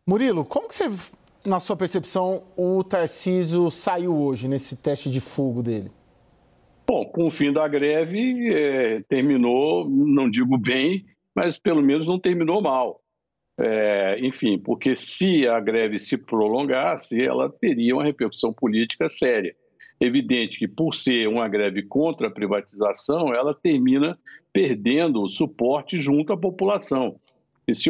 Murilo, como que você, na sua percepção, o Tarcísio saiu hoje nesse teste de fogo dele? Bom, com o fim da greve, terminou, não digo bem, mas pelo menos não terminou mal. Enfim, porque se a greve se prolongasse, ela teria uma repercussão política séria. Evidente que, por ser uma greve contra a privatização, ela termina perdendo o suporte junto à população. E se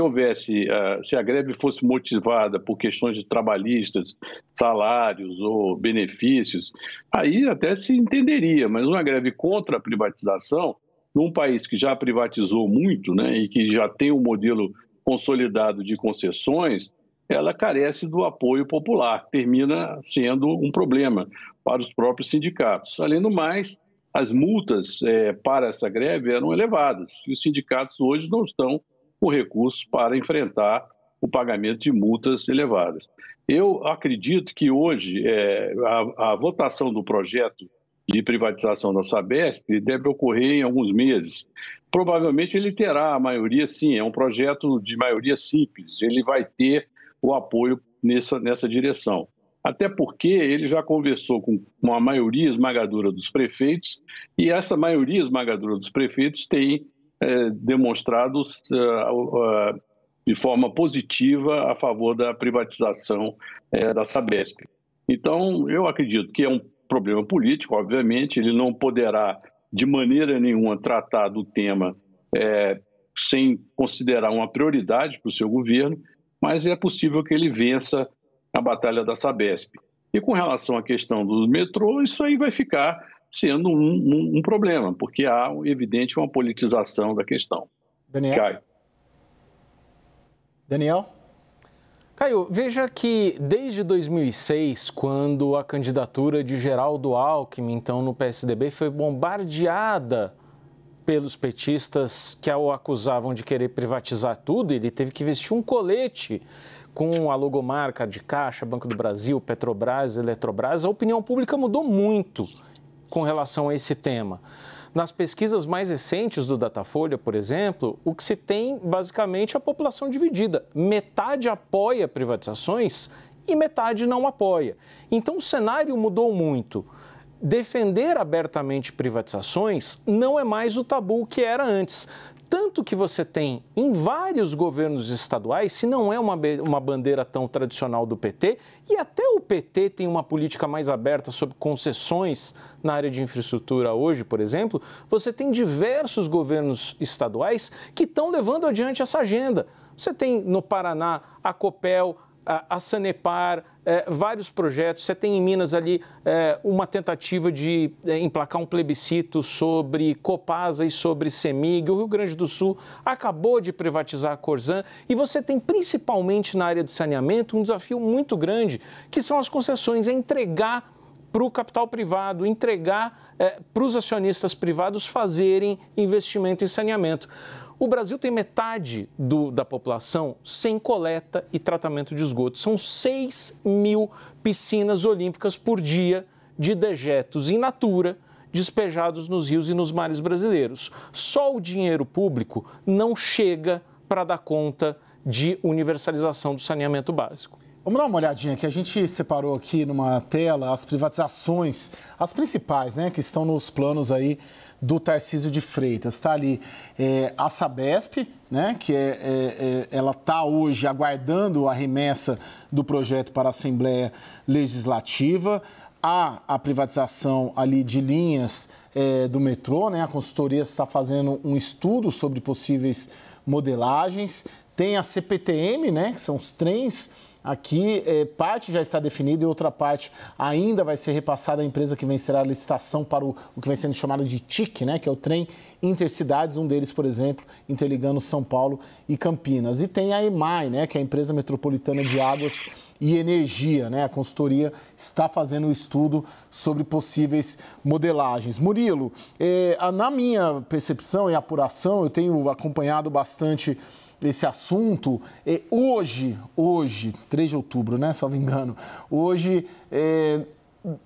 a greve fosse motivada por questões de trabalhistas, salários ou benefícios, aí até se entenderia, mas uma greve contra a privatização, num país que já privatizou muito, né, e que já tem um modelo consolidado de concessões, ela carece do apoio popular, termina sendo um problema para os próprios sindicatos. Além do mais, as multas para essa greve eram elevadas e os sindicatos hoje não estão com recursos para enfrentar o pagamento de multas elevadas. Eu acredito que hoje a votação do projeto de privatização da Sabesp deve ocorrer em alguns meses. Provavelmente ele terá a maioria, sim, é um projeto de maioria simples, ele vai ter o apoio nessa direção. Até porque ele já conversou com uma maioria esmagadora dos prefeitos e essa maioria esmagadora dos prefeitos tem demonstrado de forma positiva a favor da privatização da Sabesp. Então, eu acredito que é um problema político, obviamente, ele não poderá, de maneira nenhuma, tratar do tema sem considerar uma prioridade para o seu governo, mas é possível que ele vença a batalha da Sabesp. E com relação à questão do metrô, isso aí vai ficar sendo um problema, porque há, evidente, uma politização da questão. Daniel? Caio, veja que desde 2006, quando a candidatura de Geraldo Alckmin, então no PSDB, foi bombardeada pelos petistas que o acusavam de querer privatizar tudo, ele teve que vestir um colete com a logomarca de Caixa, Banco do Brasil, Petrobras, Eletrobras. A opinião pública mudou muito com relação a esse tema. Nas pesquisas mais recentes do Datafolha, por exemplo, o que se tem basicamente é a população dividida. Metade apoia privatizações e metade não apoia. Então o cenário mudou muito. Defender abertamente privatizações não é mais o tabu que era antes. Tanto que você tem em vários governos estaduais, se não é uma bandeira tão tradicional do PT, e até o PT tem uma política mais aberta sobre concessões na área de infraestrutura hoje, por exemplo, você tem diversos governos estaduais que estão levando adiante essa agenda. Você tem no Paraná a Copel, a Sanepar, vários projetos. Você tem em Minas ali uma tentativa de emplacar um plebiscito sobre Copasa e sobre CEMIG. O Rio Grande do Sul acabou de privatizar a Corzan. E você tem, principalmente na área de saneamento, um desafio muito grande, que são as concessões, entregar para o capital privado, entregar para os acionistas privados fazerem investimento em saneamento. O Brasil tem metade da população sem coleta e tratamento de esgoto. São 6 mil piscinas olímpicas por dia de dejetos in natura despejados nos rios e nos mares brasileiros. Só o dinheiro público não chega para dar conta de universalização do saneamento básico. Vamos dar uma olhadinha aqui. A gente separou aqui numa tela as privatizações, as principais, né, que estão nos planos aí do Tarcísio de Freitas. Está ali a Sabesp, né, que ela está hoje aguardando a remessa do projeto para a Assembleia Legislativa. Há a privatização ali de linhas do metrô, né? A consultoria está fazendo um estudo sobre possíveis modelagens. Tem a CPTM, né, que são os trens. Aqui, parte já está definida e outra parte ainda vai ser repassada à empresa que vencerá a licitação para o que vem sendo chamado de TIC, né, que é o trem intercidades, um deles, por exemplo, interligando São Paulo e Campinas. E tem a EMAI, né, que é a Empresa Metropolitana de Águas e Energia, né? A consultoria está fazendo um estudo sobre possíveis modelagens. Murilo, na minha percepção e apuração, eu tenho acompanhado bastante esse assunto. Hoje, 3 de outubro, né, salvo engano, hoje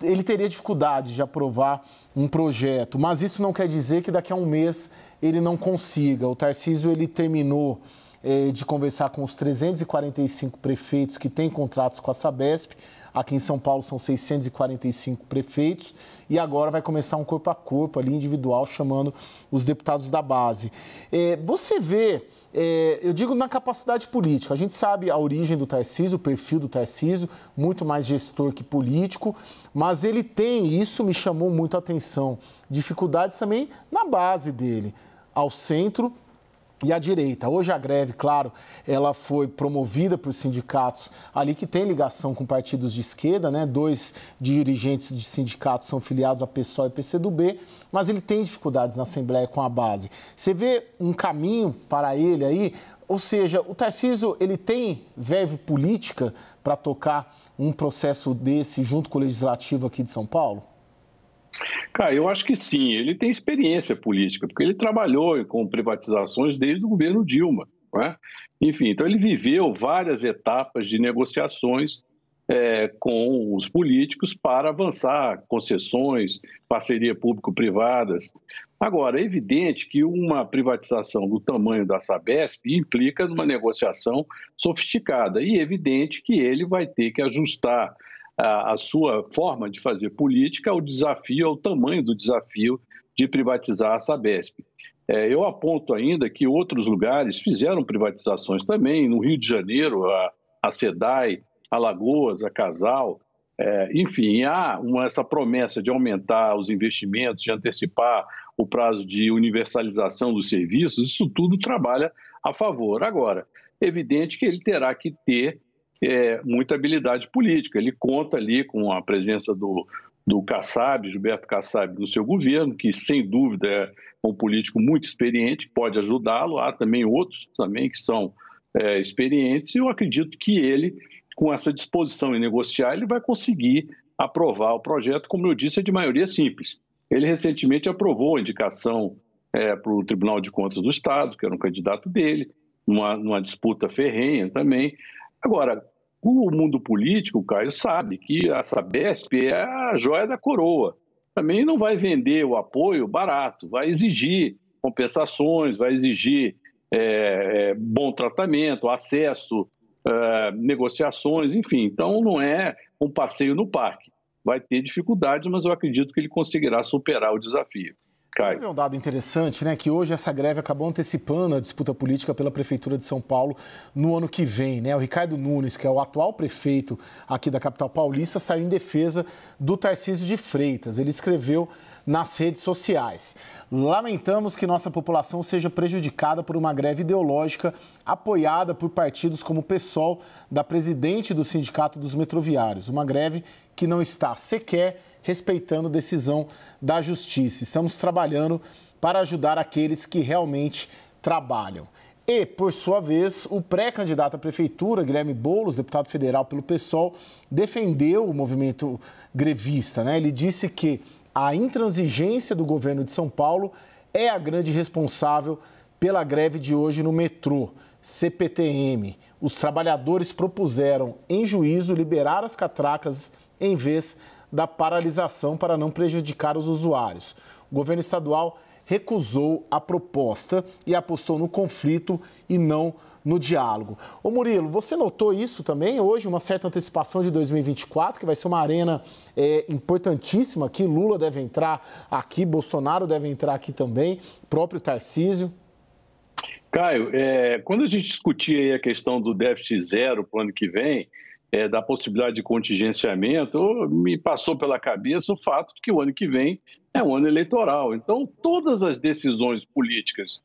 ele teria dificuldade de aprovar um projeto, mas isso não quer dizer que daqui a um mês ele não consiga. O Tarcísio, ele terminou de conversar com os 345 prefeitos que têm contratos com a Sabesp. Aqui em São Paulo são 645 prefeitos e agora vai começar um corpo a corpo ali individual chamando os deputados da base. Você vê, eu digo na capacidade política, a gente sabe a origem do Tarcísio, o perfil do Tarcísio, muito mais gestor que político, mas ele tem, isso me chamou muito a atenção, dificuldades também na base dele, ao centro e à direita. Hoje a greve, claro, ela foi promovida por sindicatos ali que têm ligação com partidos de esquerda, né? 2 dirigentes de sindicatos são filiados a PSOL e PCdoB, mas ele tem dificuldades na Assembleia com a base. Você vê um caminho para ele aí? Ou seja, o Tarcísio, ele tem verve política para tocar um processo desse junto com o Legislativo aqui de São Paulo? Cara, eu acho que sim, ele tem experiência política, porque ele trabalhou com privatizações desde o governo Dilma, não é? Enfim, então ele viveu várias etapas de negociações com os políticos para avançar concessões, parceria público-privadas. Agora, é evidente que uma privatização do tamanho da Sabesp implica numa negociação sofisticada e é evidente que ele vai ter que ajustar a sua forma de fazer política ao desafio, ao tamanho do desafio de privatizar a Sabesp. Eu aponto ainda que outros lugares fizeram privatizações também, no Rio de Janeiro, a SEDAI, Alagoas, a Casal, enfim, há essa promessa de aumentar os investimentos, de antecipar o prazo de universalização dos serviços, isso tudo trabalha a favor. Agora, é evidente que ele terá que ter muita habilidade política. Ele conta ali com a presença do Kassab, Gilberto Kassab, no seu governo, que sem dúvida é um político muito experiente, pode ajudá-lo. Há também outros também que são experientes e eu acredito que ele, com essa disposição em negociar, ele vai conseguir aprovar o projeto, como eu disse, é de maioria simples. Ele recentemente aprovou a indicação para o Tribunal de Contas do Estado, que era um candidato dele, numa disputa ferrenha também. Agora, o mundo político, Caio, sabe que a Sabesp é a joia da coroa. Também não vai vender o apoio barato, vai exigir compensações, vai exigir bom tratamento, acesso, negociações, enfim. Então, não é um passeio no parque. Vai ter dificuldades, mas eu acredito que ele conseguirá superar o desafio. Teve um dado interessante, né, que hoje essa greve acabou antecipando a disputa política pela Prefeitura de São Paulo no ano que vem, né? O Ricardo Nunes, que é o atual prefeito aqui da capital paulista, saiu em defesa do Tarcísio de Freitas. Ele escreveu nas redes sociais: lamentamos que nossa população seja prejudicada por uma greve ideológica apoiada por partidos como o PSOL, da presidente do Sindicato dos Metroviários. Uma greve que não está sequer respeitando decisão da Justiça. Estamos trabalhando para ajudar aqueles que realmente trabalham. E, por sua vez, o pré-candidato à prefeitura, Guilherme Boulos, deputado federal pelo PSOL, defendeu o movimento grevista, né? Ele disse que a intransigência do governo de São Paulo é a grande responsável pela greve de hoje no metrô, CPTM. Os trabalhadores propuseram, em juízo, liberar as catracas em vez da paralisação para não prejudicar os usuários. O governo estadual recusou a proposta e apostou no conflito e não no diálogo. Ô Murilo, você notou isso também hoje, uma certa antecipação de 2024, que vai ser uma arena importantíssima aqui, Lula deve entrar aqui, Bolsonaro deve entrar aqui também, próprio Tarcísio? Caio, quando a gente discutia aí a questão do déficit zero para o ano que vem, da possibilidade de contingenciamento, me passou pela cabeça o fato de que o ano que vem é um ano eleitoral. Então, todas as decisões políticas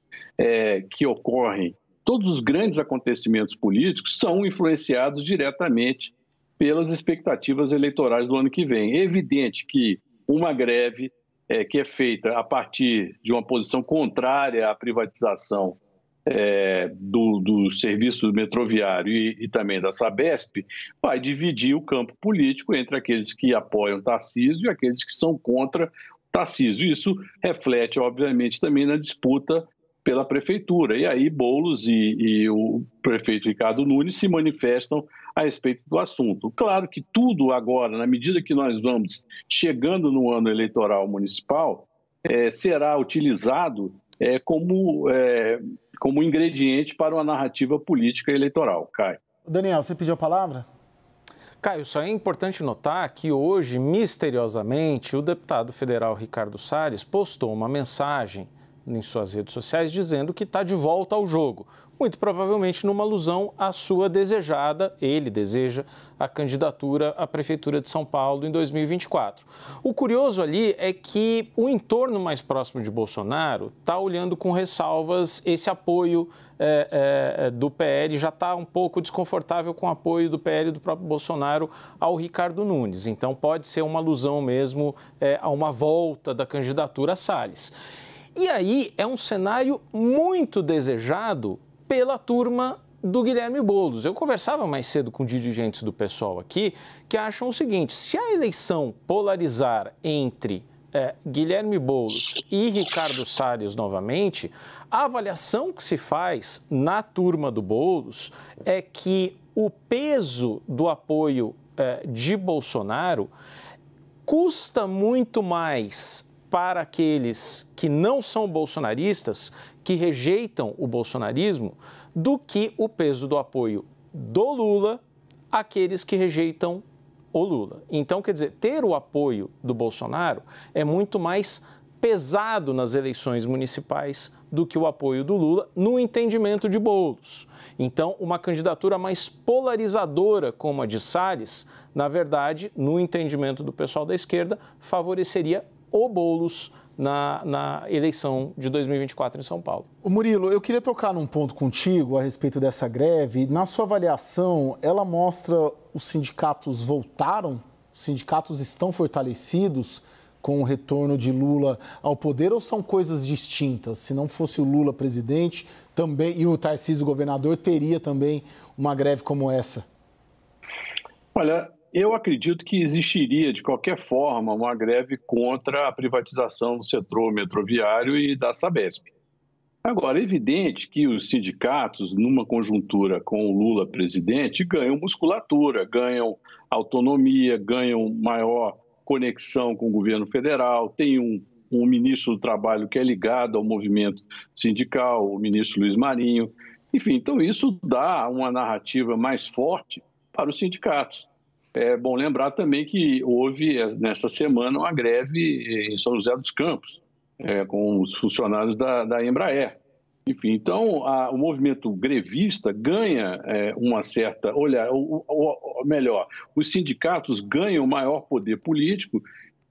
que ocorrem, todos os grandes acontecimentos políticos são influenciados diretamente pelas expectativas eleitorais do ano que vem. É evidente que uma greve que é feita a partir de uma posição contrária à privatização do serviço metroviário e também da Sabesp, vai dividir o campo político entre aqueles que apoiam Tarcísio e aqueles que são contra Tarcísio. Isso reflete, obviamente, também na disputa pela prefeitura. E aí Boulos e o prefeito Ricardo Nunes se manifestam a respeito do assunto. Claro que tudo agora, na medida que nós vamos chegando no ano eleitoral municipal, será utilizado como como ingrediente para uma narrativa política e eleitoral. Caio. Daniel, você pediu a palavra? Caio, só é importante notar que hoje, misteriosamente, o deputado federal Ricardo Salles postou uma mensagem em suas redes sociais dizendo que está de volta ao jogo, muito provavelmente numa alusão à sua desejada, ele deseja, a candidatura à Prefeitura de São Paulo em 2024. O curioso ali é que o entorno mais próximo de Bolsonaro está olhando com ressalvas esse apoio do PL, já está um pouco desconfortável com o apoio do PL do próprio Bolsonaro ao Ricardo Nunes. Então pode ser uma alusão mesmo a uma volta da candidatura a Salles. E aí é um cenário muito desejado pela turma do Guilherme Boulos. Eu conversava mais cedo com dirigentes do PSOL aqui que acham o seguinte: se a eleição polarizar entre Guilherme Boulos e Ricardo Salles novamente, a avaliação que se faz na turma do Boulos é que o peso do apoio de Bolsonaro custa muito mais para aqueles que não são bolsonaristas, que rejeitam o bolsonarismo, do que o peso do apoio do Lula àqueles que rejeitam o Lula. Então, quer dizer, ter o apoio do Bolsonaro é muito mais pesado nas eleições municipais do que o apoio do Lula, no entendimento de Boulos. Então, uma candidatura mais polarizadora como a de Salles, na verdade, no entendimento do pessoal da esquerda, favoreceria o Boulos na eleição de 2024 em São Paulo. O Murilo, eu queria tocar num ponto contigo a respeito dessa greve. Na sua avaliação, ela mostra os sindicatos voltaram? Os sindicatos estão fortalecidos com o retorno de Lula ao poder ou são coisas distintas? Se não fosse o Lula presidente também e o Tarcísio governador, teria também uma greve como essa? Olha, eu acredito que existiria, de qualquer forma, uma greve contra a privatização do setor metroviário e da Sabesp. Agora, é evidente que os sindicatos, numa conjuntura com o Lula presidente, ganham musculatura, ganham autonomia, ganham maior conexão com o governo federal, tem um ministro do Trabalho que é ligado ao movimento sindical, o ministro Luiz Marinho. Enfim, então isso dá uma narrativa mais forte para os sindicatos. É bom lembrar também que houve, nesta semana, uma greve em São José dos Campos, com os funcionários da Embraer. Enfim, então, o movimento grevista ganha uma certa... melhor, os sindicatos ganham maior poder político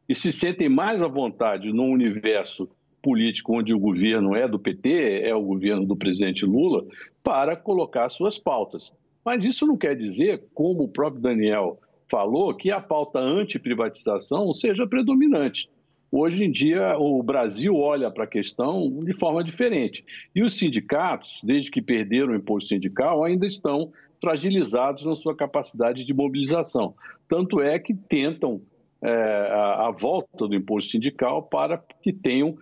e se sentem mais à vontade num universo político onde o governo é do PT, é o governo do presidente Lula, para colocar suas pautas. Mas isso não quer dizer, como o próprio Daniel falou, que a pauta anti-privatização seja predominante. Hoje em dia, o Brasil olha para a questão de forma diferente. E os sindicatos, desde que perderam o imposto sindical, ainda estão fragilizados na sua capacidade de mobilização. Tanto é que tentam a volta do imposto sindical para que tenham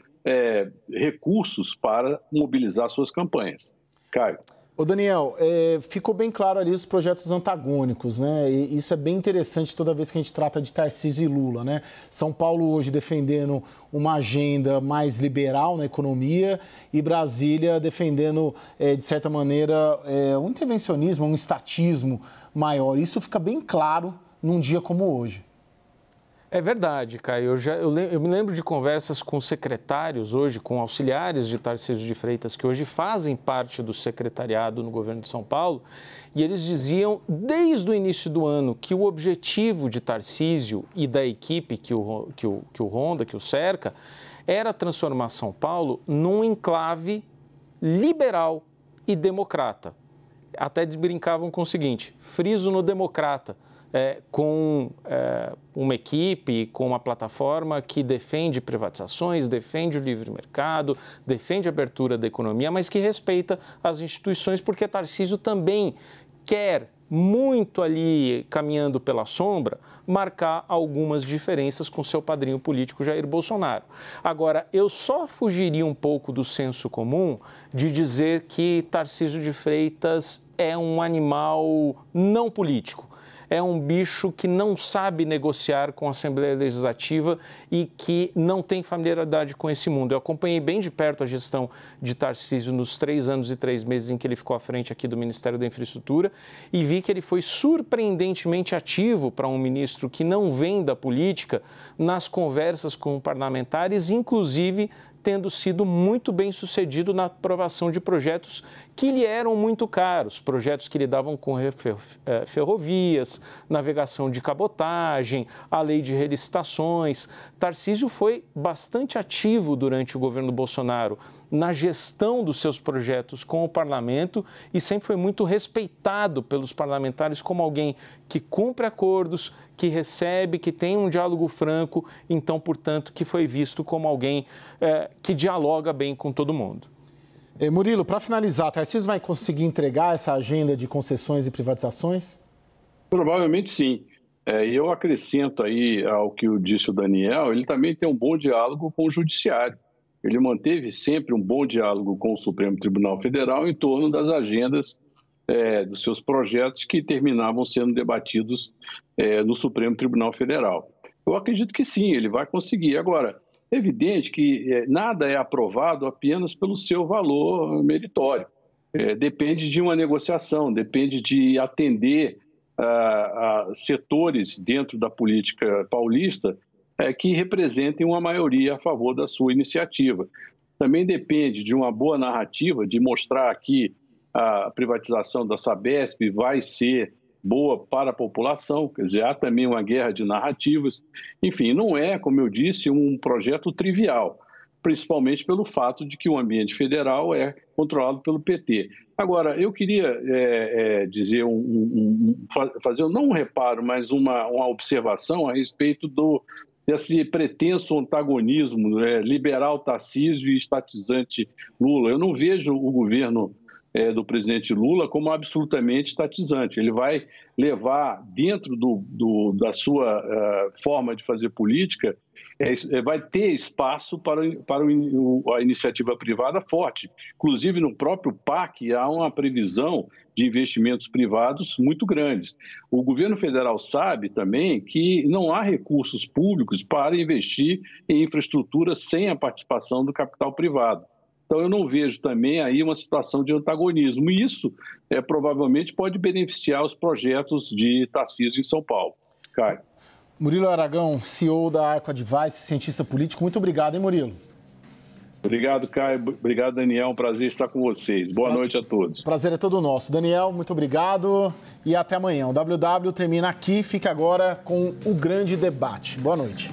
recursos para mobilizar suas campanhas. Caio. Ô Daniel, ficou bem claro ali os projetos antagônicos, né? E isso é bem interessante toda vez que a gente trata de Tarcísio e Lula, né? São Paulo hoje defendendo uma agenda mais liberal na economia e Brasília defendendo, de certa maneira, um intervencionismo, um estatismo maior. Isso fica bem claro num dia como hoje. É verdade, Caio. Eu me lembro de conversas com secretários hoje, com auxiliares de Tarcísio de Freitas, que hoje fazem parte do secretariado no governo de São Paulo, e eles diziam, desde o início do ano, que o objetivo de Tarcísio e da equipe que o ronda, que o cerca, era transformar São Paulo num enclave liberal e democrata. Até brincavam com o seguinte, friso no democrata. Com uma equipe, com uma plataforma que defende privatizações, defende o livre mercado, defende a abertura da economia, mas que respeita as instituições, porque Tarcísio também quer, muito ali caminhando pela sombra, marcar algumas diferenças com seu padrinho político Jair Bolsonaro. Agora, eu só fugiria um pouco do senso comum de dizer que Tarcísio de Freitas é um animal não político. é um bicho que não sabe negociar com a Assembleia Legislativa e que não tem familiaridade com esse mundo. Eu acompanhei bem de perto a gestão de Tarcísio nos 3 anos e 3 meses em que ele ficou à frente aqui do Ministério da Infraestrutura e vi que ele foi surpreendentemente ativo para um ministro que não vem da política nas conversas com parlamentares, inclusive tendo sido muito bem sucedido na aprovação de projetos que lhe eram muito caros, projetos que lidavam com ferrovias, navegação de cabotagem, a lei de relicitações. Tarcísio foi bastante ativo durante o governo Bolsonaro na gestão dos seus projetos com o parlamento e sempre foi muito respeitado pelos parlamentares como alguém que cumpre acordos, que recebe, que tem um diálogo franco, então, portanto, que foi visto como alguém que dialoga bem com todo mundo. Murilo, para finalizar, Tarcísio vai conseguir entregar essa agenda de concessões e privatizações? Provavelmente sim. E eu acrescento aí ao que disse o Daniel, ele também tem um bom diálogo com o Judiciário. Ele manteve sempre um bom diálogo com o Supremo Tribunal Federal em torno das agendas dos seus projetos que terminavam sendo debatidos no Supremo Tribunal Federal. Eu acredito que sim, ele vai conseguir. Agora, é evidente que nada é aprovado apenas pelo seu valor meritório. Depende de uma negociação, depende de atender a setores dentro da política paulista que representem uma maioria a favor da sua iniciativa. Também depende de uma boa narrativa, de mostrar que a privatização da Sabesp vai ser boa para a população, quer dizer, há também uma guerra de narrativas. Enfim, não é, como eu disse, um projeto trivial, principalmente pelo fato de que o ambiente federal é controlado pelo PT. Agora, eu queria dizer, fazer não um reparo, mas uma observação a respeito desse pretenso antagonismo liberal Tarcísio e estatizante Lula. Eu não vejo o governo do presidente Lula como absolutamente estatizante. Ele vai levar dentro da sua forma de fazer política, vai ter espaço para a iniciativa privada forte. Inclusive, no próprio PAC, há uma previsão de investimentos privados muito grandes. O governo federal sabe também que não há recursos públicos para investir em infraestrutura sem a participação do capital privado. Então, eu não vejo também aí uma situação de antagonismo. E isso, provavelmente, pode beneficiar os projetos de Tarcísio em São Paulo. Caio. Murilo Aragão, CEO da Arco Advice, cientista político. Muito obrigado, hein, Murilo? Obrigado, Caio. Obrigado, Daniel. Um prazer estar com vocês. Boa noite a todos. O prazer é todo nosso. Daniel, muito obrigado e até amanhã. O WW termina aqui. Fica agora com o grande debate. Boa noite.